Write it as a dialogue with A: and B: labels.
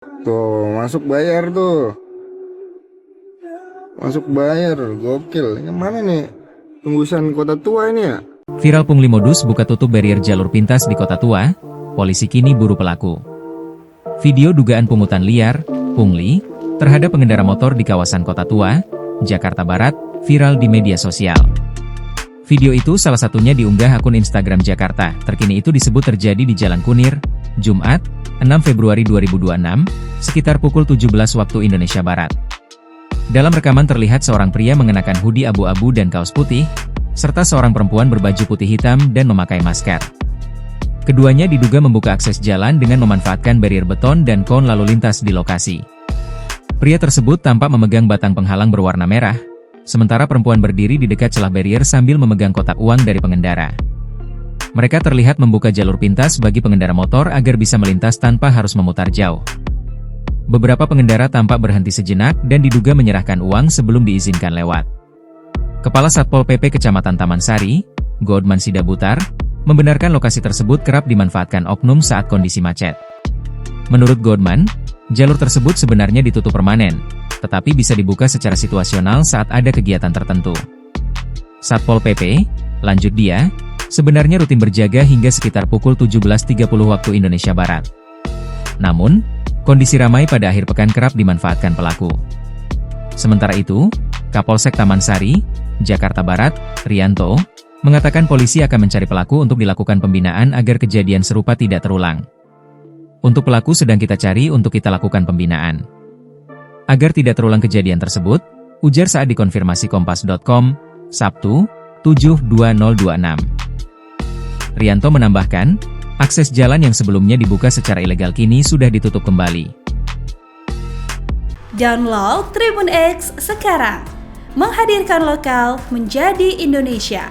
A: Tuh, masuk bayar tuh. Masuk bayar, gokil. Yang mana nih? Tembusan Kota Tua ini ya?
B: Viral pungli modus buka tutup barrier jalur pintas di Kota Tua, polisi kini buru pelaku. Video dugaan pungutan liar, pungli, terhadap pengendara motor di kawasan Kota Tua, Jakarta Barat, viral di media sosial. Video itu salah satunya diunggah akun Instagram Jakarta. Terkini itu disebut terjadi di Jalan Kunir, Jumat, 6 Februari 2026, sekitar pukul 17 waktu Indonesia Barat. Dalam rekaman terlihat seorang pria mengenakan hoodie abu-abu dan kaos putih, serta seorang perempuan berbaju putih hitam dan memakai masker. Keduanya diduga membuka akses jalan dengan memanfaatkan barrier beton dan kon lalu lintas di lokasi. Pria tersebut tampak memegang batang penghalang berwarna merah, sementara perempuan berdiri di dekat celah barrier sambil memegang kotak uang dari pengendara. Mereka terlihat membuka jalur pintas bagi pengendara motor agar bisa melintas tanpa harus memutar jauh. Beberapa pengendara tampak berhenti sejenak dan diduga menyerahkan uang sebelum diizinkan lewat. Kepala Satpol PP Kecamatan Taman Sari, Godman Sidabutar, membenarkan lokasi tersebut kerap dimanfaatkan oknum saat kondisi macet. Menurut Godman, jalur tersebut sebenarnya ditutup permanen, tetapi bisa dibuka secara situasional saat ada kegiatan tertentu. Satpol PP, lanjut dia, sebenarnya rutin berjaga hingga sekitar pukul 17.30 waktu Indonesia Barat. Namun, kondisi ramai pada akhir pekan kerap dimanfaatkan pelaku. Sementara itu, Kapolsek Taman Sari, Jakarta Barat, Rianto, mengatakan polisi akan mencari pelaku untuk dilakukan pembinaan agar kejadian serupa tidak terulang. Untuk pelaku sedang kita cari untuk kita lakukan pembinaan. Agar tidak terulang kejadian tersebut, ujar saat dikonfirmasi Kompas.com, Sabtu, 7/2026. Rianto menambahkan, akses jalan yang sebelumnya dibuka secara ilegal kini sudah ditutup kembali.
C: Download Tribun X sekarang, menghadirkan lokal menjadi Indonesia.